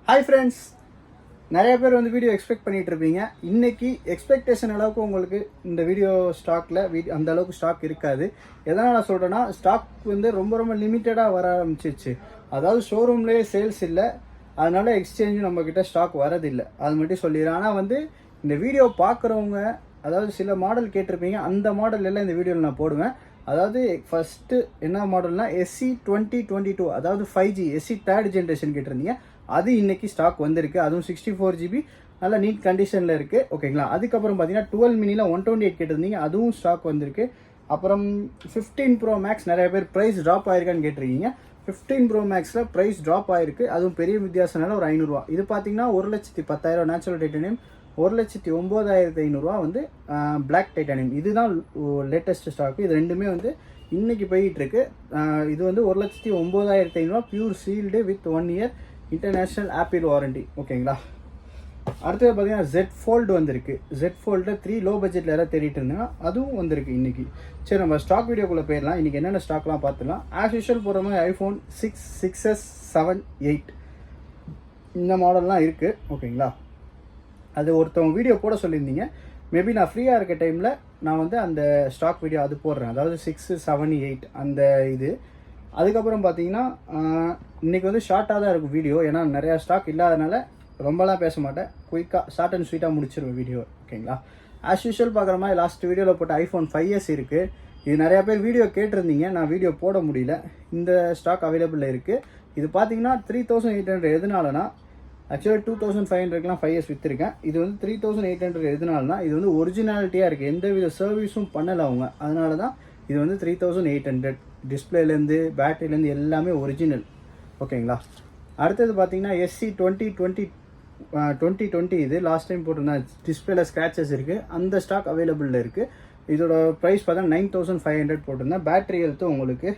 Hi friends, நிறைய பேர் வந்து வீடியோ எக்ஸ்பெக்ட் பண்ணிட்டு இருப்பீங்க. இன்னைக்கு எக்ஸ்பெக்டேஷன் அளவுக்கு உங்களுக்கு இந்த வீடியோ ஸ்டாக்ல அந்த அளவுக்கு ஸ்டாக் இருக்காது. எதனால் சொல்கிறேன்னா, ஸ்டாக் வந்து ரொம்ப ரொம்ப லிமிட்டடாக வர ஆரம்பிச்சிச்சு. அதாவது ஷோரூம்லேயே சேல்ஸ் இல்லை, அதனால எக்ஸ்சேஞ்சும் நம்மக்கிட்ட ஸ்டாக் வரதில்லை. அது மட்டும் சொல்லிடுறேன். ஆனால் வந்து இந்த வீடியோ பார்க்குறவங்க, அதாவது சில மாடல் கேட்டிருப்பீங்க, அந்த மாடல் எல்லாம் இந்த வீடியோவில் நான் போடுவேன். அதாவது ஃபஸ்ட்டு என்ன மாடல்னா SC 2022, அதாவது 5G SC 3rd ஜென்ரேஷன் கேட்டிருந்தீங்க. அது இன்னைக்கு ஸ்டாக் வந்திருக்கு. அதுவும் 64GB நல்ல நீட் கண்டிஷனில் இருக்குது. ஓகேங்களா. அதுக்கப்புறம் பார்த்தீங்கன்னா 12 மினியில் 128 கேட்டிருந்தீங்க, அதுவும் ஸ்டாக் வந்திருக்கு. அப்புறம் 15 Pro Max நிறைய பேர் ப்ரைஸ் ட்ராப் ஆயிருக்கான்னு கேட்டிருக்கீங்க. 15 Pro Maxல ப்ரைஸ் ட்ராப் ஆயிருக்கு. அதுவும் பெரிய வித்தியாசம்னால ஒரு 500 ரூபா. இது பார்த்தீங்கன்னா 1,10,000 நேச்சுரல் டைட்டானியம், 1,09,500 வந்து பிளாக் டைட்டானியம். இதுதான் லேட்டஸ்ட் ஸ்டாக்கு. இது ரெண்டுமே வந்து இன்னைக்கு போயிட்டு இருக்கு. இது வந்து 1,09,500 pure sealed with 1 year international apple warranty. ஓகேங்களா. அடுத்தது பார்த்தீங்கன்னா Z Fold வந்திருக்கு. Z Fold 3 லோ பட்ஜெட்டில் யாராவது தேடிட்டு இருந்தீங்கன்னா அதுவும் வந்திருக்கு இன்னைக்கு. சரி, நம்ம ஸ்டாக் வீடியோக்குள்ளே போயிடலாம். இன்றைக்கி என்னென்ன ஸ்டாக்லாம் பார்த்துலாம். ஆஸ் யூஷுவல் போகிற மாதிரி iPhone 6, 6s, 7, 8 இந்த மாடல்லாம் இருக்குது. ஓகேங்களா. அது ஒருத்தவங்க வீடியோ போட சொல்லியிருந்தீங்க. மேபி நான் ஃப்ரீயாக இருக்க டைமில் நான் வந்து அந்த ஸ்டாக் வீடியோ அது போடுறேன். அதாவது 6, 7, 8 அந்த இது. அதுக்கப்புறம் பார்த்தீங்கன்னா இன்றைக்கி வந்து ஷார்ட்டாக தான் இருக்கும் வீடியோ. ஏன்னா நிறையா ஸ்டாக் இல்லாதனால ரொம்பலாம் பேச மாட்டேன். குயிக்காக ஷார்ட் அண்ட் ஸ்வீட்டாக முடிச்சிருவேன் வீடியோ. ஓகேங்களா. ஆஸ் யூஷுவல் பார்க்குற மாதிரி லாஸ்ட் வீடியோவில் போட்ட iPhone 5s இருக்குது. இது நிறையா பேர் வீடியோ கேட்டிருந்தீங்க, நான் வீடியோ போட முடியல. இந்த ஸ்டாக் அவைலபிளில் இருக்குது. இது பார்த்தீங்கன்னா 3,800. எதுனாலனா ஆக்சுவலாக 2,500க்குலாம் 5s விற்றுருக்கேன். இது வந்து 3,800 எதுனாலனா இது வந்து ஒரிஜினாலிட்டியாக இருக்குது. எந்த வித சர்வீஸும் பண்ணலை அவங்க. அதனால தான் இது வந்து 3,800. டிஸ்பிளேலேருந்து பேட்டரியிலேருந்து எல்லாமே ஒரிஜினல். ஓகேங்களா. அடுத்தது பார்த்தீங்கன்னா SC 2020 இது லாஸ்ட் டைம் போட்டிருந்தேன். டிஸ்பிளேல ஸ்க்ராச்சஸ் இருக்குது. அந்த ஸ்டாக் அவைலபிளில் இருக்குது. இதோட ப்ரைஸ் பார்த்தா 9,500 போட்டிருந்தேன். பேட்டரி ஹெல்த்து உங்களுக்கு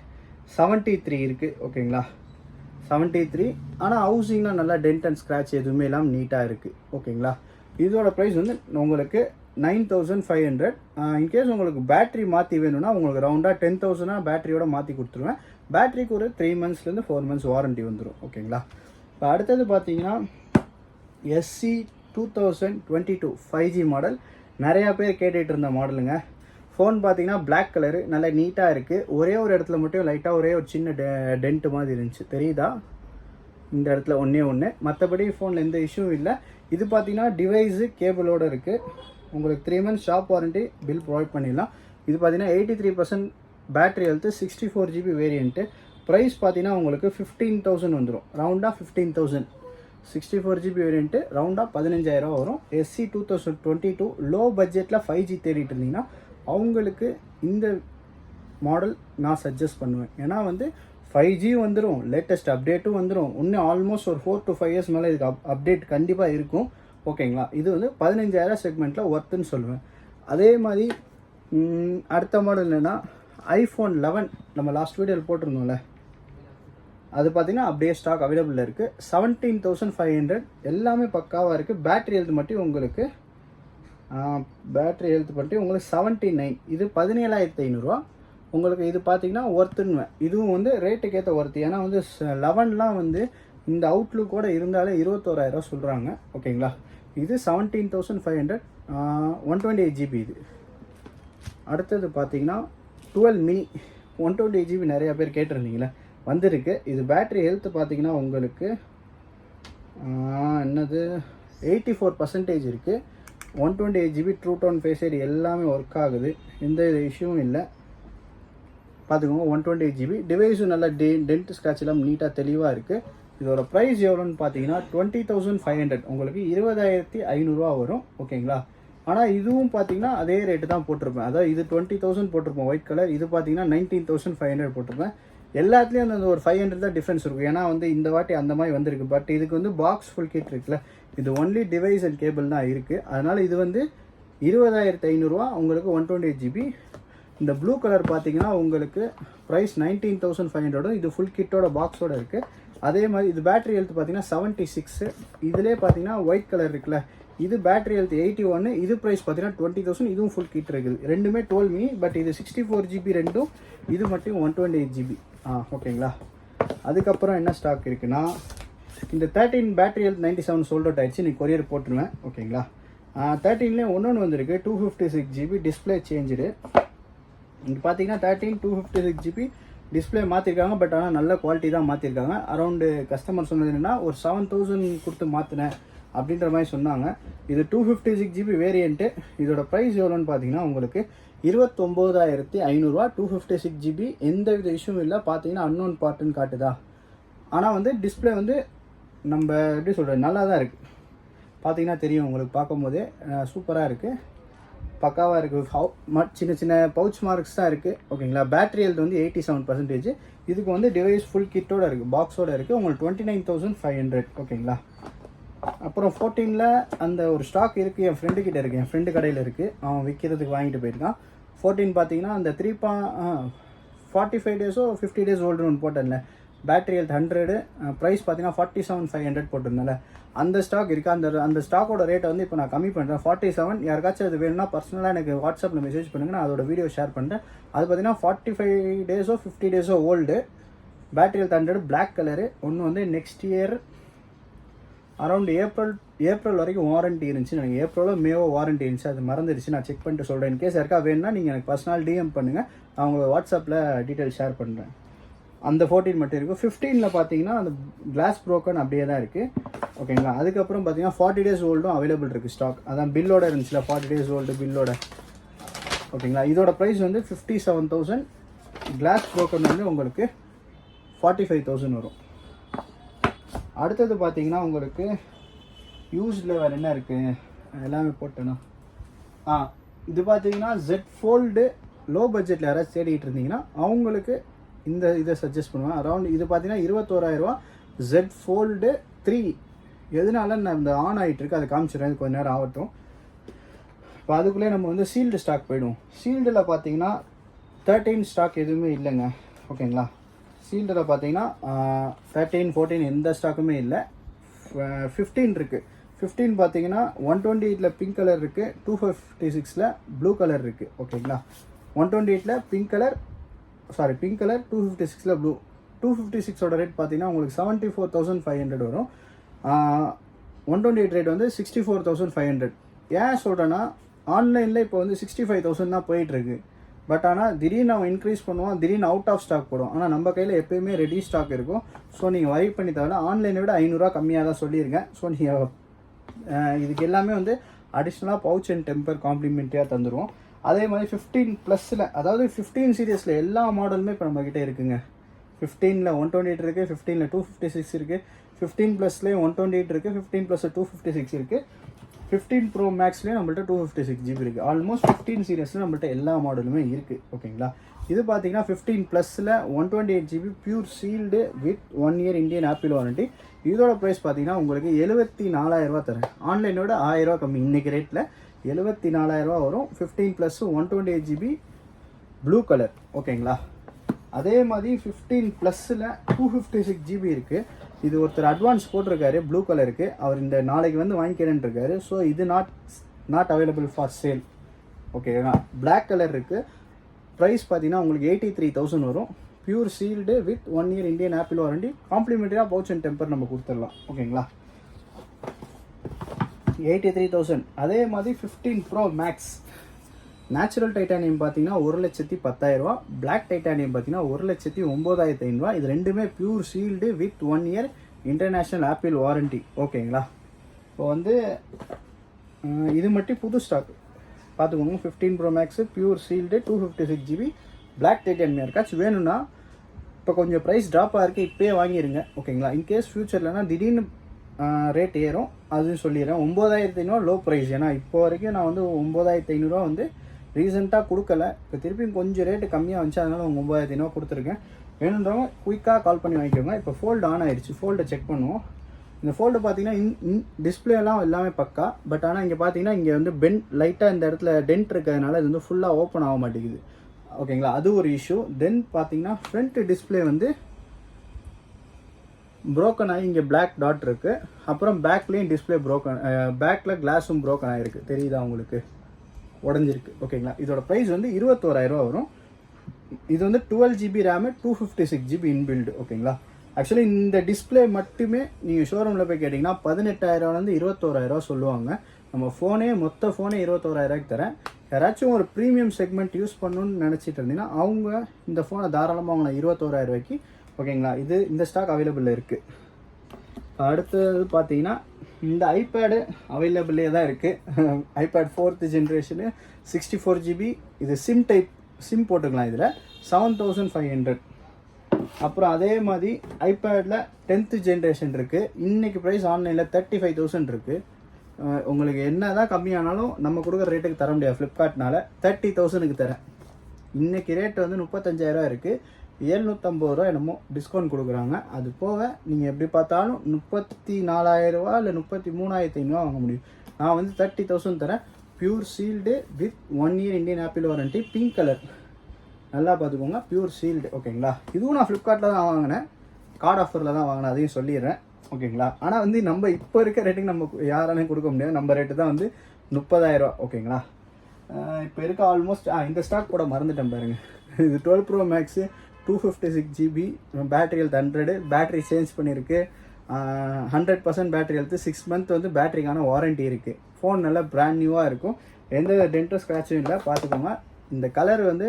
73 இருக்குது. ஓகேங்களா. 73. ஆனால் ஹவுசிங்லாம் நல்லா டென்ட் அண்ட் ஸ்க்ராட்ச் எதுவுமே இல்லாமல் நீட்டாக இருக்குது. ஓகேங்களா. இதோட ப்ரைஸ் வந்து உங்களுக்கு 9,500. இன்கேஸ் உங்களுக்கு பேட்டரி மாற்றி வேணும்னா உங்களுக்கு ரவுண்டாக 10,000 பேட்டரியோட மாற்றி கொடுத்துருவேன். பேட்டரிக்கு ஒரு 3 monthsலேருந்து 4 months வாரண்டி வந்துடும். ஓகேங்களா. இப்போ அடுத்தது பார்த்தீங்கன்னா SC 2022 5G மாடல். நிறையா பேர் கேட்டுகிட்டு இருந்த மாடலுங்க. ஃபோன் பார்த்தீங்கன்னா பிளாக் கலரு, நல்லா நீட்டாக இருக்குது. ஒரே ஒரு இடத்துல மட்டும் லைட்டாக ஒரே ஒரு சின்ன டென்ட் மாதிரி இருந்துச்சு, தெரியுதா? இந்த இடத்துல ஒன்று. மற்றபடி ஃபோனில் எந்த இஷ்யூவும் இல்லை. இது பார்த்தீங்கன்னா டிவைஸு கேபிளோடு இருக்குது. உங்களுக்கு 3 months shop warranty bill provide பண்ணிடலாம். இது பார்த்தீங்கன்னா 83% battery health, 64GB variant. Price பார்த்தீங்கன்னா உங்களுக்கு 15,000 வந்துடும். ரவுண்டாக 15,000. 64GB வேரியண்ட்டு ரவுண்டாக 15,000 வரும். SC 2022 லோ பட்ஜெட்டில் 5G தேடிட்டு இருந்தீங்கன்னா அவங்களுக்கு இந்த மாடல் நான் சஜஸ்ட் பண்ணுவேன். ஏன்னா வந்து 5G வந்துடும், லேட்டஸ்ட் அப்டேட்டும் வந்துடும். இன்னும் ஆல்மோஸ்ட் ஒரு 4 to 5 years மேலே இதுக்கு அப்டேட் கண்டிப்பாக இருக்கும். ஓகேங்களா. இது வந்து 15,000 செக்மெண்ட்டில் ஒர்த்துன்னு சொல்லுவேன். அதே மாதிரி அடுத்த மாடல் என்னென்னா iPhone 11 நம்ம லாஸ்ட் வீடியோவில் போட்டிருந்தோம்ல, அது பார்த்தீங்கன்னா அப்படியே ஸ்டாக் அவைலபிளில் இருக்குது. 17,500. எல்லாமே பக்காவாக இருக்குது. பேட்டரி ஹெல்த் மட்டும் உங்களுக்கு 79. இது 17,500. உங்களுக்கு இது பார்த்தீங்கன்னா ஒர்த்துன்னுவேன். இதுவும் வந்து ரேட்டுக்கு ஏற்ற ஒர்த்து. ஏன்னா வந்து 11லாம் வந்து இந்த அவுட்லுக்கோடு இருந்தாலே 21,000 சொல்கிறாங்க. ஓகேங்களா. இது 17,500. 128GB இது. அடுத்தது பார்த்தீங்கன்னா 12 மினி 128GB நிறையா பேர் கேட்டிருந்தீங்களே, வந்திருக்கு. இது பேட்டரி ஹெல்த் பார்த்தீங்கன்னா உங்களுக்கு என்னது 84% இருக்குது. 128GB true tone face ID எல்லாமே ஒர்க் ஆகுது. எந்த இஷ்யூவும் இல்லை. பார்த்துக்கோங்க. 128GB டிவைஸும் நல்லா டென்ட் ஸ்க்ராட்ச் எல்லாம் நீட்டாக தெளிவாக இருக்குது. இதோட ப்ரைஸ் எவ்வளோன்னு பார்த்தீங்கன்னா 20,500. உங்களுக்கு 20,500 வரும். ஓகேங்களா. ஆனால் இதுவும் பார்த்தீங்கன்னா அதே ரேட்டு தான் போட்டிருப்பேன். அதாவது இது 20,000 போட்டிருப்போம் ஒயிட் கலர். இது பார்த்தீங்கன்னா 19,500 போட்டிருப்பேன். எல்லாத்துலேயும் அந்த ஒரு 500 தான் டிஃப்ரென்ஸ் இருக்கும். ஏன்னா வந்து இந்த வாட்டி அந்த மாதிரி வந்திருக்கு. பட் இதுக்கு வந்து பாக்ஸ் ஃபுல் கிட் இருக்குல்ல, இது ஒன்லி டிவைஸ் அண்ட் கேபிள் தான் இருக்குது. அதனால் இது வந்து 20,500 உங்களுக்கு 128GB. இந்த ப்ளூ கலர் பார்த்தீங்கன்னா உங்களுக்கு ப்ரைஸ் 19,500. இது ஃபுல் கிட்டோட பாக்ஸோட இருக்குது. அதே மாதிரி இது பேட்டரி ஹெல்த் பார்த்தீங்கன்னா 76. இதிலே பார்த்தீங்கன்னா ஒயிட் கலர் இருக்குல்ல, இது பேட்டரி ஹெல்த் 81. இது ப்ரைஸ் பார்த்தீங்கன்னா 20,000. இதுவும் ஃபுல் கிட் இருக்குது. ரெண்டுமே 12 மினி. பட் இது 64GB ரெண்டும். இது மட்டும் 128GB. ஓகேங்களா. அதுக்கப்புறம் என்ன ஸ்டாக் இருக்குன்னா இந்த 13 பேட்டரி ஹெல்த் 97 சோல்ட் அவுட் ஆயிடுச்சு. நீ கொரியர் போட்டுருவேன் ஓகேங்களா. 13லேயே ஒன்று வந்திருக்கு 256 GB டிஸ்பிளே சேஞ்சு. இங்கே பார்த்தீங்கன்னா 13 256 GB டிஸ்பிளே மாற்றிருக்காங்க. பட் ஆனால் நல்ல குவாலிட்டி தான் மாற்றிருக்காங்க. அரௌண்டு கஸ்டமர் சொன்னது என்னென்னா ஒரு 7000 கொடுத்து மாற்றினேன் அப்படின்ற மாதிரி சொன்னாங்க. இது 256 GB வேரியண்ட்டு. இதோட ப்ரைஸ் எவ்வளோன்னு பார்த்தீங்கன்னா உங்களுக்கு 29,500 256 GB. எந்த வித இஷ்யூவும் இல்லை. பார்த்தீங்கன்னா அன்னோன் பார்ட்டுன்னு காட்டுதா. ஆனால் வந்து டிஸ்பிளே வந்து நம்ம எப்படி சொல்கிறது நல்லா தான் இருக்குது. பார்த்தீங்கன்னா தெரியும் உங்களுக்கு பார்க்கும்போதே சூப்பராக இருக்குது, பக்காவாக இருக்குது. சின்ன சின்ன பவுச் மார்க்ஸ் தான் இருக்குது ஓகேங்களா. பேட்டரி ஹெல்த் வந்து 87%. இதுக்கு வந்து டிவைஸ் ஃபுல் கிட்டோட இருக்குது, பாக்ஸோட இருக்குது. உங்களுக்கு 29,500 ஓகேங்களா. அப்புறம் 14ல் அந்த ஒரு ஸ்டாக் இருக்குது, என் ஃப்ரெண்டு கிட்டே இருக்குது, என் ஃப்ரெண்டு கடையில் இருக்குது, அவன் விற்கிறதுக்கு வாங்கிட்டு போயிருக்கான். 14 பார்த்தீங்கன்னா அந்த 45 டேஸோ 50 டேஸ் ஓல்டு ஒன்று போட்டேன்ல, பேட்டரி ஹெல்த் 100, ப்ரைஸ் பார்த்தீங்கன்னா 47,500 போட்டிருந்தால அந்த ஸ்டாக் இருக்குது. அந்த ஸ்டாக்கோட ரேட்டை வந்து இப்போ நான் கம்மி பண்ணுறேன் 47. யாருக்காச்சும் அது வேணும்னா பர்சனலாக எனக்கு வாட்ஸ்அப்பில் மெசேஜ் பண்ணுங்கள், நான் அதோட வீடியோ ஷேர் பண்ணுறேன். அது பார்த்தீங்கன்னா 45 டேஸோ 50 டேஸோ old, battery health 100, black colour. ஒன்று வந்து நெக்ஸ்ட் இயர் அரௌண்ட் ஏப்ரல் வரைக்கும் வாரண்ட்டி இருந்துச்சு. எனக்கு ஏப்ரலோ மேவோ வாரண்ட்டி இருந்துச்சு, அது மறந்துடுச்சு. நான் செக் பண்ணிட்டு சொல்கிறேன். இன்கேஸ் யாருக்கா வேணும்னா நீங்கள் எனக்கு பர்சனல் டிஎம் பண்ணுங்கள், நான் உங்களை வாட்ஸ்அப்பில் டீட்டெயில் ஷேர் பண்ணுறேன். அந்த 14 மட்டும் இருக்கும். 15ல் பார்த்தீங்கன்னா அந்த கிளாஸ் ப்ரோக்கன் அப்படியே தான் இருக்குது ஓகேங்களா. அதுக்கப்புறம் பார்த்தீங்கன்னா 40 டேஸ் ஓல்டும் அவைலபிள் இருக்குது ஸ்டாக். அதான் பில்லோட இருந்துச்சுல 40 டேஸ் ஓல்டு பில்லோட ஓகேங்களா. இதோட ப்ரைஸ் வந்து 57,000. கிளாஸ் ப்ரோக்கன் வந்து உங்களுக்கு 45,000 வரும். அடுத்தது பார்த்தீங்கன்னா உங்களுக்கு யூஸில் வேறு என்ன இருக்குது எல்லாமே போட்டேன்னா இது பார்த்தீங்கன்னா ஜெட் ஃபோல்டு லோ பட்ஜெட்டில் யாராச்சும் தேடிட்டு இருந்தீங்கன்னா அவங்களுக்கு இதை சஜஸ்ட் பண்ணுவேன். அரௌண்ட் இது பார்த்தீங்கன்னா 21,000 ஜெட் ஃபோல்டு 3. எதனால நான் இந்த ஆன் ஆகிட்டு இருக்கு அதை காமிச்சிடுறேன், இது கொஞ்சம் நேரம் ஆகட்டும். இப்போ அதுக்குள்ளே நம்ம வந்து சீல்டு ஸ்டாக் போயிடுவோம். சீல்டில் பார்த்தீங்கன்னா 13 ஸ்டாக் எதுவுமே இல்லைங்க ஓகேங்களா. சீல்டில் பார்த்தீங்கன்னா 13 14 எந்த ஸ்டாக்குமே இல்லை. 15 இருக்குது. 15 பார்த்தீங்கன்னா 128ல் பிங்க் கலர் இருக்குது, 256ல் ப்ளூ கலர் இருக்குது ஓகேங்களா. 128ல் பிங்க் கலர் 256ல் ப்ளூ. 256ஓட ரேட் பார்த்தீங்கன்னா உங்களுக்கு 74,500 வரும். 128 ரேட் வந்து 64,500. ஏன் சொல்கிறேன்னா ஆன்லைனில் இப்போ வந்து 65,000 தான் போயிட்டுருக்கு. பட் ஆனால் திடீர்னு அவன் இன்க்ரீஸ் பண்ணுவான், திடீர்னு அவுட் ஆஃப் ஸ்டாக் போடும். ஆனால் நம்ம கையில் எப்போயுமே ரெடி ஸ்டாக் இருக்கும். ஸோ நீங்கள் வரி பண்ணி தவிர ஆன்லைனை விட 500 கம்மியாக தான் சொல்லியிருக்கேன். ஸோ நீங்கள் இதுக்கு எல்லாமே வந்து அடிஷ்னலாக பவுச் அண்ட் டெம்பர் காம்ப்ளிமெண்ட்டியாக தந்துடுவோம். அதே மாதிரி 15+ல் அதாவது 15 சீரியஸில் எல்லா மாடலுமே இப்போ நம்மக்கிட்ட இருக்குங்க. 15ல் 128 இருக்குது, 15ல் 256 இருக்குது, 15+லேயே 128 இருக்குது, 15+ல் 256 இருக்குது, 15 Pro Maxலேயே நம்மள்ட்ட 256 GB இருக்குது. ஆல்மோஸ்ட் 15 சீரியஸில் நம்மள்ட்ட எல்லா மாடலுமே இருக்குது ஓகேங்களா. இது பார்த்தீங்கன்னா 15+ல் 128 GB pure sealed with 1 year Indian apple warranty. இதோட ப்ரைஸ் பார்த்தீங்கன்னா உங்களுக்கு 74,000 தரேன். ஆன்லைனோட 1000 கம்மி இன்றைக்கி ரேட்டில் 74,000 வரும். 15+ 128 GB ப்ளூ கலர் ஓகேங்களா. அதே மாதிரி 15+ல் 256 GB இருக்குது. இது ஒருத்தர் அட்வான்ஸ் போட்டிருக்காரு ப்ளூ கலருக்கு, அவர் இந்த நாளைக்கு வந்து வாங்கிக்கிறேன்னு இருக்காரு. ஸோ இது நாட் அவைலபிள் ஃபார் சேல் ஓகேங்களா. பிளாக் கலர் இருக்குது. ப்ரைஸ் பார்த்தீங்கன்னா உங்களுக்கு 83,000 வரும். Pure sealed with 1 year Indian Apple warranty. காம்ப்ளிமெண்ட்டரியாக பவுச் அண்ட் டெம்பர் நம்ம கொடுத்துடலாம் ஓகேங்களா. 83,000. அதே மாதிரி 15 Pro Max நேச்சுரல் டைட்டானியம் பார்த்தீங்கன்னா 1,10,000. பிளாக் டைட்டானியம் பார்த்தீங்கன்னா 1,09,500. இது ரெண்டுமே pure sealed with 1 year international apple warranty ஓகேங்களா. இப்போ வந்து இது மட்டும் புது ஸ்டாக் பார்த்துக்கோங்க. 15 Pro Max pure sealed 256 GB black titanium இருக்காச்சும் வேணும்னா இப்போ கொஞ்சம் ப்ரைஸ் ட்ராப்பாக இருக்குது, இப்போயே வாங்கிடுங்க ஓகேங்களா. இன்கேஸ் ஃப்யூச்சர்லனா திடீர்னு ரேட் ஏறும் அதுன்னு சொல்லிடுறேன். 9,500 லோ ப்ரைஸ். ஏன்னா இப்போ வரைக்கும் நான் வந்து 9,500 வந்து ரீசெண்டாக கொடுக்கல. இப்போ திருப்பியும் கொஞ்சம் ரேட்டு கம்மியாக வந்துச்சு, அதனால் 9,500 கொடுத்துருக்கேன். வேணுன்றவங்க குயிக்காக கால் பண்ணி வாங்கிக்கோங்க. இப்போ ஃபோல்டு ஆன் ஆகிடுச்சு, ஃபோல்டை செக் பண்ணுவோம். இந்த ஃபோல்டு பார்த்தீங்கன்னா டிஸ்பிளேலாம் எல்லாமே பக்கா. பட் ஆனால் இங்கே பார்த்தீங்கன்னா இங்கே வந்து லைட்டாக இந்த இடத்துல டென்ட் இருக்கிறதுனால இது வந்து ஃபுல்லாக ஓப்பன் ஆக மாட்டேங்குது ஓகேங்களா. அது ஒரு இஷ்யூ. தென் பார்த்தீங்கன்னா ஃப்ரண்ட் டிஸ்பிளே வந்து ப்ரோக்கன் ஆகி இங்கே பிளாக் டாட் இருக்குது. அப்புறம் பேக்லேயும் டிஸ்பிளே ப்ரோக்கன், பேக்கில் கிளாஸும் ப்ரோக்கன் ஆகிருக்கு, தெரியுதா உங்களுக்கு, உடஞ்சிருக்கு ஓகேங்களா. இதோட ப்ரைஸ் வந்து 21,000 வரும். இது வந்து 12 GB ரேமு 256 GB இன்பில்டு ஓகேங்களா. ஆக்சுவலி இந்த டிஸ்பிளே மட்டுமே நீங்கள் ஷோரூமில் போய் கேட்டிங்கன்னா 18,000 21,000 சொல்லுவாங்க. நம்ம ஃபோனே மொத்த ஃபோனே 21,000 தரேன். யாராச்சும் ஒரு ப்ரீமியம் செக்மெண்ட் யூஸ் பண்ணணும்னு நினச்சிட்டு இருந்தீங்கன்னா அவங்க இந்த ஃபோனை தாராளமாக வாங்கினா 21,000 ஓகேங்களா. இது இந்த ஸ்டாக் அவைலபிள் இருக்குது. அடுத்தது பார்த்தீங்கன்னா இந்த ஐபேடு அவைலபிளே தான் இருக்குது. IPad 4th generation 64 GB. இது சிம் போட்டுக்கலாம். இதில் 7,500. அப்புறம் அதே மாதிரி ஐபேடில் 10th ஜென்ரேஷன் இருக்குது. இன்றைக்கி ப்ரைஸ் ஆன்லைனில் 35,000 இருக்குது. உங்களுக்கு என்ன தான் கம்மியானாலும் நம்ம கொடுக்குற ரேட்டுக்கு தர முடியாது. ஃப்ளிப்கார்ட்னால 30,000க்கு தரேன். இன்றைக்கி ரேட் வந்து 35,000 இருக்குது. 750 என்னமோ டிஸ்கவுண்ட் கொடுக்குறாங்க. அது போக நீங்கள் எப்படி பார்த்தாலும் 34,000 இல்லை 33,500 வாங்க முடியும். நான் வந்து 30,000 தரேன். Pure sealed with 1 year Indian Apple warranty. Pink colour, நல்லா பார்த்துக்கோங்க. பியூர் சீல்டு ஓகேங்களா. இதுவும் நான் ஃப்ளிப்கார்ட்டில் தான் வாங்கினேன். கார்டு ஆஃபரில் தான் வாங்கினேன், அதையும் சொல்லிடுறேன் ஓகேங்களா. ஆனால் வந்து நம்ம இப்போ இருக்க ரேட்டுக்கு நம்ம யாராலையும் கொடுக்க முடியாது. நம்ம ரேட்டு தான் வந்து 30,000 ஓகேங்களா. இப்போ இருக்க ஆல்மோஸ்ட் இந்த ஸ்டாக் போட மறந்துட்டேன் பாருங்கள். இது 12 Pro Max 256 GB, battery health 100, battery change பண்ணியிருக்கு. 100% பேட்டரி ஹெல்த்து, 6 month வந்து பேட்டரிக்கான வாரண்ட்டி இருக்குது. ஃபோன் நல்லா பிராண்ட் நியூவாக இருக்கும். எந்த டென்ட்டோ ஸ்க்ராட்சும் இல்லை, பார்த்துக்கோங்க. இந்த கலர் வந்து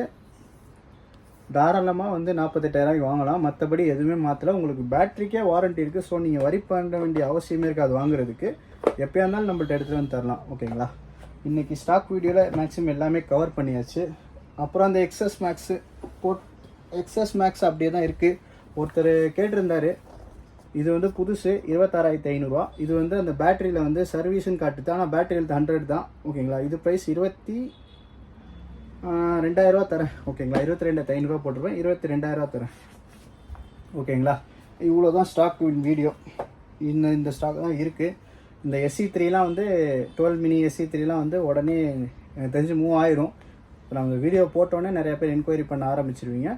தாராளமாக வந்து 48,000 வாங்கலாம். மற்றபடி எதுவுமே மாற்றலை. உங்களுக்கு பேட்டரிக்கே வாரண்ட்டி இருக்குது. ஸோ நீங்கள் வரி பண்ண வேண்டிய அவசியமே இருக்காது வாங்குறதுக்கு. எப்போயா இருந்தாலும் நம்மள்ட்ட எடுத்துகிட்டு வந்து தரலாம் ஓகேங்களா. இன்றைக்கி ஸ்டாக் வீடியோவில் மேக்ஸிமம் எல்லாமே கவர் பண்ணியாச்சு. அப்புறம் அந்த எக்ஸஸ் மேக்ஸ் அப்படியே தான் இருக்குது. ஒருத்தர் கேட்டிருந்தார். இது வந்து புதுசு 26,500. இது வந்து அந்த பேட்டரியில் வந்து சர்வீஸ்ன்னு காட்டுது. ஆனால் பேட்டரி ஹெல்த் 100 தான் ஓகேங்களா. இது ப்ரைஸ் 22,000 தரேன் ஓகேங்களா. 22,500 போட்டிருப்பேன். 22,000 தரேன் ஓகேங்களா. இவ்வளோ தான் ஸ்டாக் வீடியோ. இந்த ஸ்டாக் தான் இருக்குது. இந்த SE3லாம் வந்து 12 mini SE3லாம் வந்து உடனே எனக்கு தெரிஞ்சு மூவ் ஆயிரும். இப்போ நம்ம வீடியோ போட்டோன்னே நிறைய பேர் என்கொயரி பண்ண ஆரம்பிச்சிருவீங்க.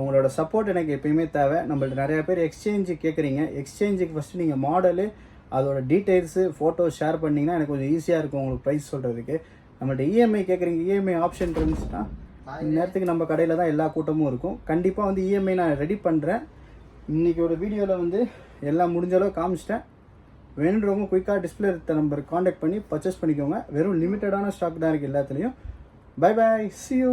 உங்களோட சப்போர்ட் எனக்கு எப்பயுமே தேவை. நம்மள்ட்ட நிறைய பேர் எக்ஸ்சேஞ்சு கேட்குறீங்க. எக்ஸ்சேஞ்சுக்கு ஃபஸ்ட்டு நீங்கள் மாடலு, அதோட டீட்டெயில்ஸு, ஃபோட்டோஸ் ஷேர் பண்ணிங்கன்னா எனக்கு கொஞ்சம் ஈஸியாக இருக்கும் உங்களுக்கு ப்ரைஸ் சொல்கிறதுக்கு. நம்மள்ட்ட இஎம்ஐ கேட்குறீங்க. இஎம்ஐ ஆப்ஷன் இருந்துச்சுன்னா நேரத்துக்கு நம்ம கடையில் தான் எல்லா கூட்டமும் இருக்கும். கண்டிப்பாக வந்து இஎம்ஐ நான் ரெடி பண்ணுறேன். இன்றைக்கி ஒரு வீடியோவில் வந்து எல்லாம் முடிஞ்ச அளவு காமிச்சிட்டேன். வேணுன்றவங்க குயிக்காக டிஸ்பிளே இருக்க நம்பருக்கு காண்டாக்ட் பண்ணி பர்ச்சேஸ் பண்ணிக்கோங்க. வெறும் லிமிட்டடான ஸ்டாக் தான் இருக்குது எல்லாத்துலேயும். Bye bye, see you.